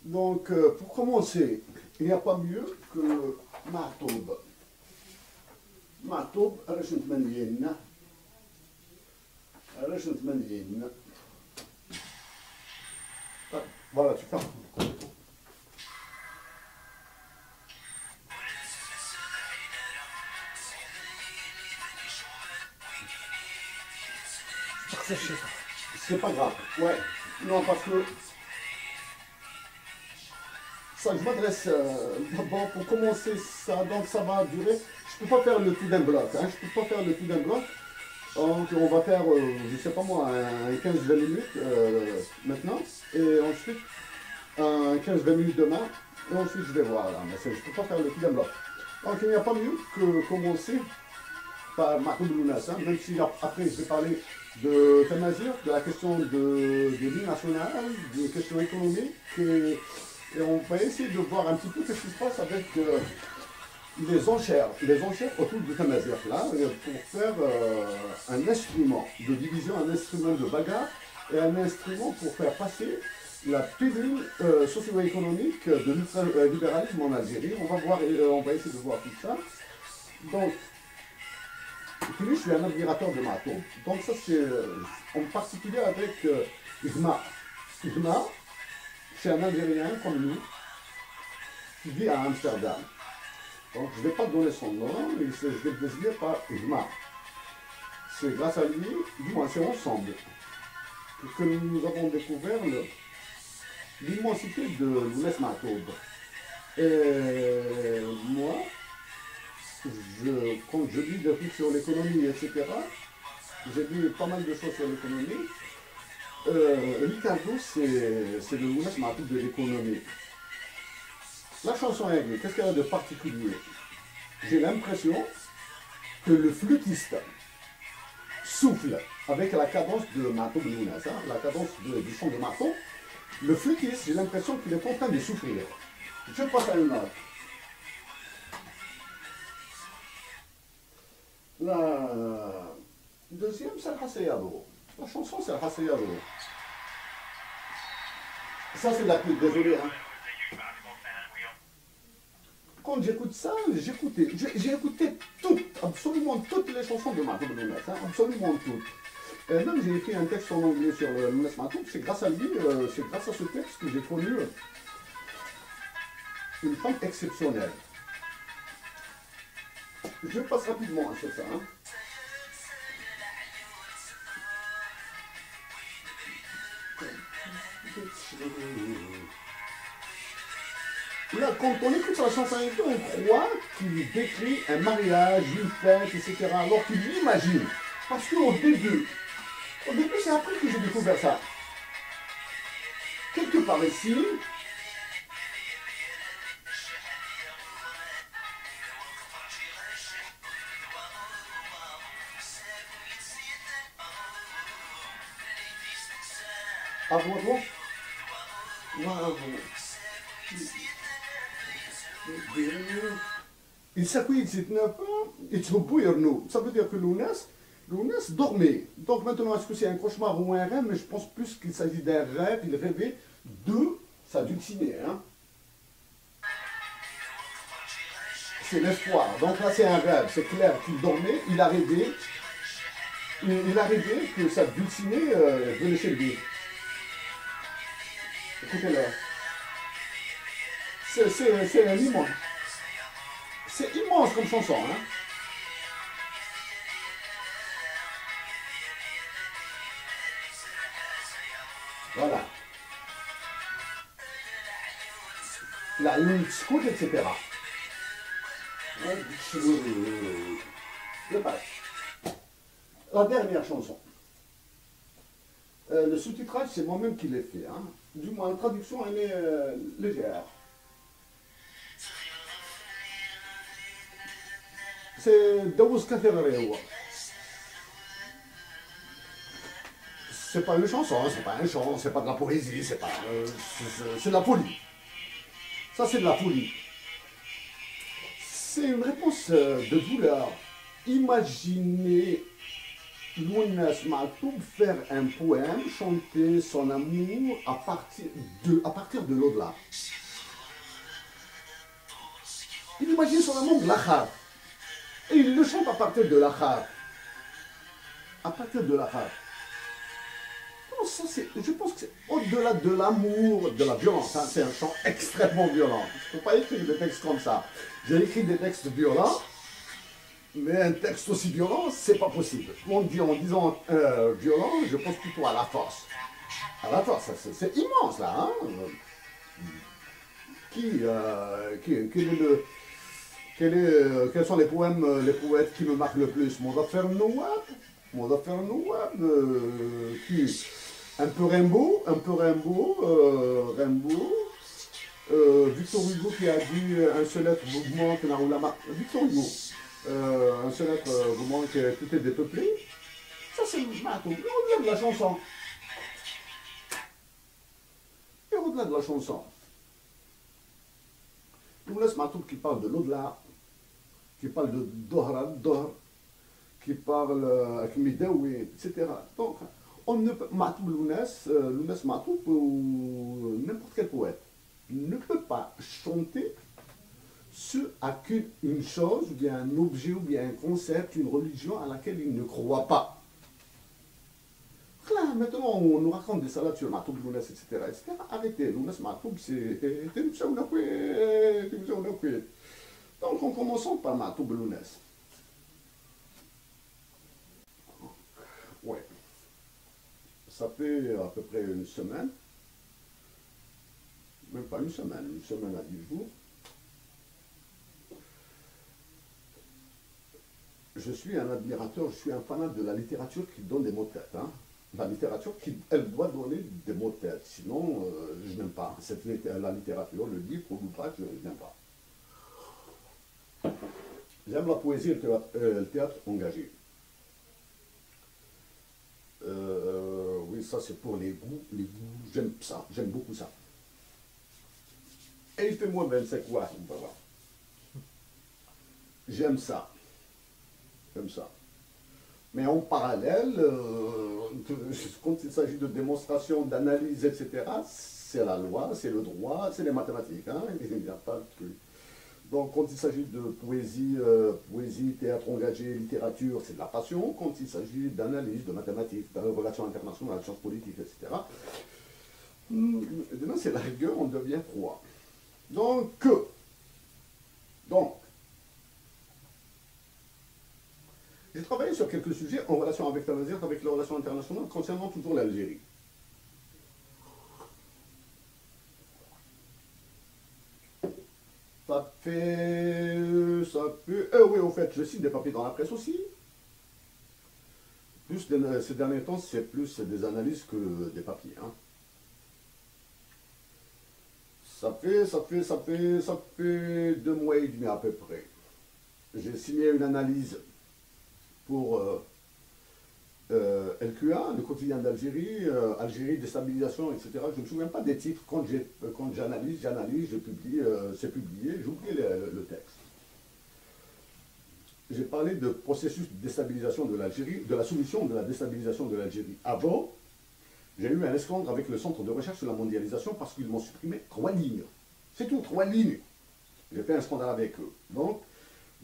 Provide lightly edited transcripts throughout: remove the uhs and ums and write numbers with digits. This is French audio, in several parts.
Donc, pour commencer, il n'y a pas mieux que Ma'toub. Ma'toub, رشنت مليين رشنت مليين. Voilà, tu fermes. C'est pas grave. Ouais. Non, parce que ça, je m'adresse d'abord pour commencer ça, donc ça va durer. Je peux pas faire le tout d'un bloc. Hein, je peux pas faire le tout d'un bloc. Donc on va faire, je sais pas moi, un 15-20 minutes maintenant. Et ensuite, un 15-20 minutes demain. Et ensuite, je vais voir là. Mais je peux pas faire le tout d'un bloc. Donc il n'y a pas mieux que commencer par Ma'toub Lounas, hein, même si après je vais parler de Tamazir, de la question de l'île nationale, des questions économiques, et on va essayer de voir un petit peu ce qui se passe avec les enchères autour du Tamazir, là, pour faire un instrument de division, un instrument de bagarre, et un instrument pour faire passer la pilule socio-économique de l'ultralibéralisme en Algérie. On va essayer de voir tout ça. Donc, puis je suis un admirateur de Ma'toub. Donc ça c'est en particulier avec Igma. Igma, c'est un Algérien comme nous, qui vit à Amsterdam. Donc je ne vais pas donner son nom, mais je vais le désigner par Igma. C'est grâce à lui, du moins c'est ensemble, que nous avons découvert l'immensité de Lounes Ma'toub. Et moi, quand je lis des trucs sur l'économie, etc., j'ai lu pas mal de choses sur l'économie. Ricardo, c'est le Lounes Ma'toub de l'économie. La chanson est, qu'est-ce qu'elle a de particulier? J'ai l'impression que le flûtiste souffle avec la cadence de Ma'toub Lounes, hein, la cadence du chant de Ma'toub. Le flûtiste, j'ai l'impression qu'il est en train de souffrir. Je passe à une note. La deuxième, c'est le Hassayado. La chanson, c'est le Hassayado. Ça, c'est la pub, désolé. Hein. Quand j'écoute ça, j'ai écouté absolument toutes les chansons de Ma'toub Lounes, hein, absolument toutes. Et même j'ai écrit un texte en anglais sur le Lounes Ma'toub, c'est grâce à lui, c'est grâce à ce texte que j'ai connu une femme exceptionnelle. Je passe rapidement sur ça. Hein. Là, quand on écoute la chanson, on croit qu'il décrit un mariage, une fête, etc. Alors qu'il l'imagine. Parce qu'au début, c'est après que j'ai découvert ça. Quelque part ici, à voir, il s'accueille 19 ans, il se bouillonne. Ça veut dire que Lounes dormait. Donc maintenant, est-ce que c'est un cauchemar ou un rêve? Mais je pense plus qu'il s'agit d'un rêve. Il rêvait de sa dulcinée. Hein. C'est l'espoir. Donc là, c'est un rêve. C'est clair qu'il dormait. Il a rêvé que sa dulcinée venait chez lui. Écoutez-le. C'est un immense. C'est immense comme chanson. Hein. Voilà. La lune scout, etc. Le passe. La dernière chanson. Le sous-titrage, c'est moi-même qui l'ai fait. Hein. Du moins, la traduction, elle est légère. C'est Daouz Kathir. C'est pas une chanson, c'est pas un chant, c'est pas de la poésie, c'est de la folie. Ça, c'est de la folie. C'est une réponse de douleur. Imaginez Younes Matoub faire un poème, chanter son amour à partir de l'au-delà. Il imagine son amour de l'achar. Et il le chante à partir de l'achar. À partir de l'achar. Je pense que c'est au-delà de l'amour, de la violence. Hein. C'est un chant extrêmement violent. Je ne peux pas écrire des textes comme ça. J'ai écrit des textes violents, mais un texte aussi violent, c'est pas possible. En disant violent, je pense plutôt à la force. À la force, c'est immense là. Hein. Quels sont les poètes qui me marquent le plus? Mozafer Nouab, qui un peu Rimbaud, Victor Hugo qui a dit un seul être mouvement que Naroulama. Victor Hugo, un seul être mouvement qui a tout est dépeuplé. Ça c'est Matoub, au-delà de la chanson. Et au-delà de la chanson. Younes Matoub qui parle de l'au-delà, qui parle de Dohr, qui parle avec Midawi, etc. Donc, on ne peut, Younes Matoub ou n'importe quel poète ne peut pas chanter ce à qu'une chose, ou bien un objet, ou bien un concept, une religion à laquelle il ne croit pas. Là, maintenant, on nous raconte des salades sur Matoub, Younes, etc. Arrêtez, Younes Matoub, c'est... Donc, en commençant par Matoub Younes. Ouais. Ça fait à peu près une semaine, même pas une semaine à 10 jours. Je suis un admirateur, je suis un fanat de la littérature qui donne des mots de tête. Hein. La littérature, elle doit donner des mots de tête, sinon je n'aime pas. La littérature, le livre, l'ouvrage, je n'aime pas. J'aime la poésie et le théâtre engagé. Oui, ça c'est pour les goûts, j'aime ça, j'aime beaucoup ça. Et il fait moins 25 watts, on va voir. J'aime ça. Mais en parallèle, quand il s'agit de démonstration, d'analyse, etc., c'est la loi, c'est le droit, c'est les mathématiques. Hein, il n'y a pas de truc. Donc quand il s'agit de poésie, théâtre engagé, littérature, c'est de la passion. Quand il s'agit d'analyse, de mathématiques, de relations internationales, de sciences politiques, etc., c'est la rigueur, on devient froid. Donc, j'ai travaillé sur quelques sujets en relation avec Tanazir, avec les relations internationales, concernant toujours l'Algérie. Ça fait... oui, au fait, je signe des papiers dans la presse aussi. Plus ces derniers temps, c'est plus des analyses que des papiers. Hein. Ça fait 2 mois et demi à peu près. J'ai signé une analyse pour LQA, le quotidien d'Algérie, Algérie, déstabilisation, etc. Je ne me souviens pas des titres. Quand j'analyse, je publie, c'est publié, j'oublie le texte. J'ai parlé de processus de déstabilisation de l'Algérie, de la solution de la déstabilisation de l'Algérie. Avant, j'ai eu un esclandre avec le Centre de recherche sur la mondialisation parce qu'ils m'ont supprimé 3 lignes. C'est tout, 3 lignes. J'ai fait un scandale avec eux. Donc,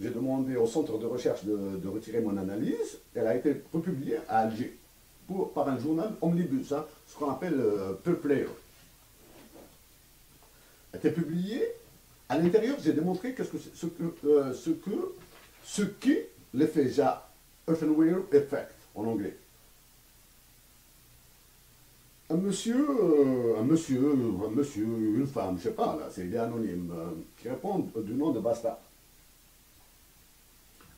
j'ai demandé au centre de recherche de retirer mon analyse. Elle a été republiée à Alger par un journal omnibus, hein, ce qu'on appelle Peuplayer. Elle a été publiée. À l'intérieur, j'ai démontré ce qu'est l'effet Earthenware Effect en anglais. Un monsieur, une femme, je ne sais pas, là, c'est anonyme, qui répond du nom de Basta.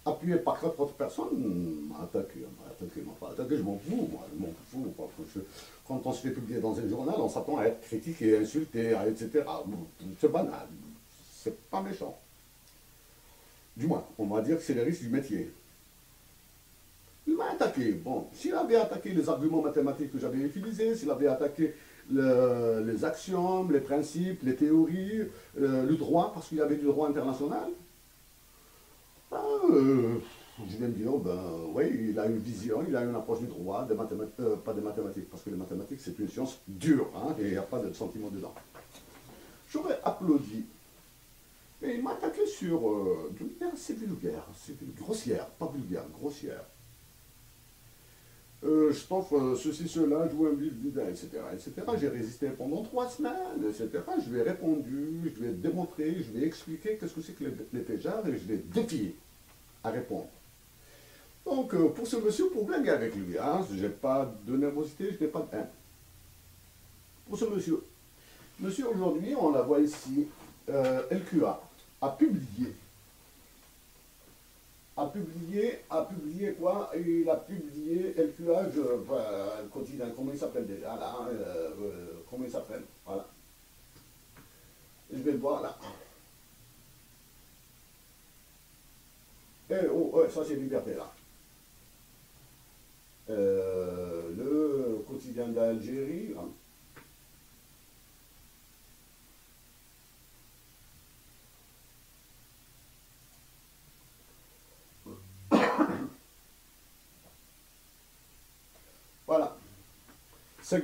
Appuyé par 4 autres personnes, attaqué, je m'en fous, moi, je m'en fous. Quand on se fait publier dans un journal, on s'attend à être critiqué, insulté, etc. C'est banal, c'est pas méchant. Du moins, on va dire que c'est le risque du métier. Il m'a attaqué. Bon, s'il avait attaqué les arguments mathématiques que j'avais utilisés, s'il avait attaqué les axiomes, les principes, les théories, le droit, parce qu'il y avait du droit international, Je vais me dire, ben oui, il a une vision, il a une approche du droit, des mathématiques, pas des mathématiques, parce que les mathématiques c'est une science dure, hein, et il n'y a pas de sentiment dedans. J'aurais applaudi, et il m'a attaqué sur d'une manière assez vulgaire, grossière, pas vulgaire, grossière. Je t'offre ceci, cela, jouer un but, etc., etc. J'ai résisté pendant 3 semaines, etc. Je lui ai répondu, je lui ai démontré, je lui ai expliqué qu'est-ce que c'est que les péjards, et je l'ai défié à répondre. Donc, pour ce monsieur, pour blaguer avec lui, hein, je n'ai pas de nervosité, je n'ai pas de haine. Pour ce monsieur, monsieur aujourd'hui, on la voit ici, LQA a publié quoi? Il a publié LQA, le quotidien, comment il s'appelle déjà là, comment il s'appelle? Voilà. Je vais le voir là. Oh, ouais, ça c'est Liberté là. Le quotidien d'Algérie, là. Voilà.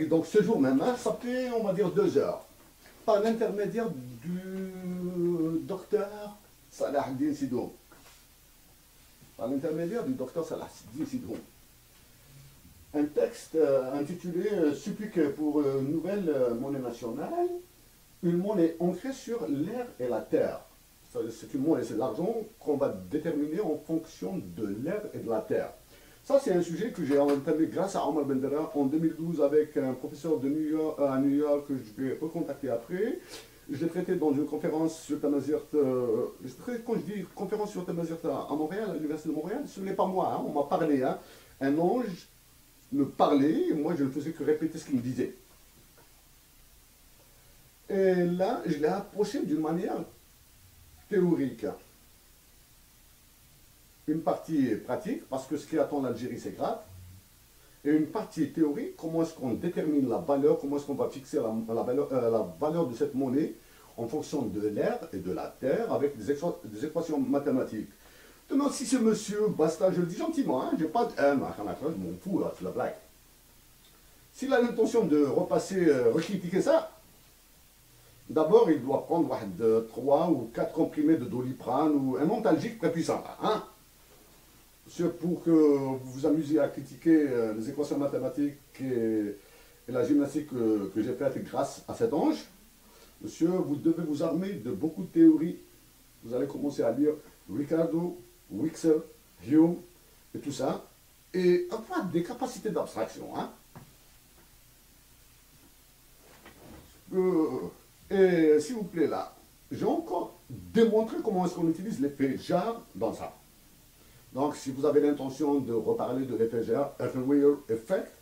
Donc ce jour même, hein, ça fait, on va dire, 2 heures. Par l'intermédiaire du docteur Salahuddin Sidoum. Par l'intermédiaire du docteur Salahuddin Sidoum. Un texte intitulé Supplique pour une nouvelle monnaie nationale, une monnaie ancrée sur l'air et la terre. C'est une monnaie, c'est l'argent qu'on va déterminer en fonction de l'air et de la terre. Ça, c'est un sujet que j'ai entamé grâce à Omar Bendera en 2012 avec un professeur de New York, à New York que je vais recontacter après. Je l'ai traité dans une conférence sur Tamazirt. Quand je dis conférence sur Tamazirt à Montréal, à l'Université de Montréal, ce n'est pas moi, hein, on m'a parlé. Hein. Un ange me parlait, et moi je ne faisais que répéter ce qu'il me disait. Et là, je l'ai approché d'une manière théorique. Une partie pratique, parce que ce qui attend l'Algérie, c'est grave. Et une partie théorique, comment est-ce qu'on détermine la valeur, comment est-ce qu'on va fixer la valeur de cette monnaie en fonction de l'air et de la terre avec des équations mathématiques. Maintenant, si ce monsieur, basta, je le dis gentiment, hein, j'ai pas de haine, je m'en fous, là, c'est la blague. S'il a l'intention de repasser, recritiquer ça, d'abord il doit prendre 3 ou 4 comprimés de Doliprane ou un antalgique très puissant, hein. C'est pour que vous vous amusiez à critiquer les équations mathématiques et la gymnastique que j'ai faite grâce à cet ange. Monsieur, vous devez vous armer de beaucoup de théories. Vous allez commencer à lire Ricardo, Wixel, Hume et tout ça. Et avoir des capacités d'abstraction. Hein. Et s'il vous plaît là, j'ai encore démontré comment est-ce qu'on utilise l'effet jar dans ça. Donc, si vous avez l'intention de reparler de l'effet jar, Earthware Effect,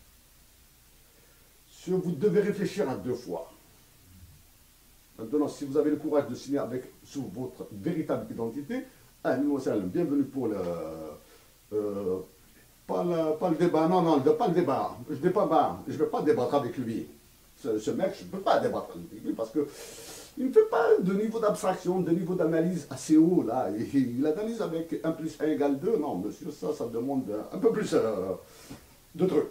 vous devez réfléchir à 2 fois. Maintenant, si vous avez le courage de signer avec sous votre véritable identité, bienvenue pour le... pas le débat, non, pas le débat. Je ne vais pas débattre avec lui. Ce mec, je ne peux pas débattre avec lui parce que il ne fait pas de niveau d'abstraction, de niveau d'analyse assez haut, là. Il analyse avec 1 + 1 = 2. Non, monsieur, ça demande un peu plus de trucs.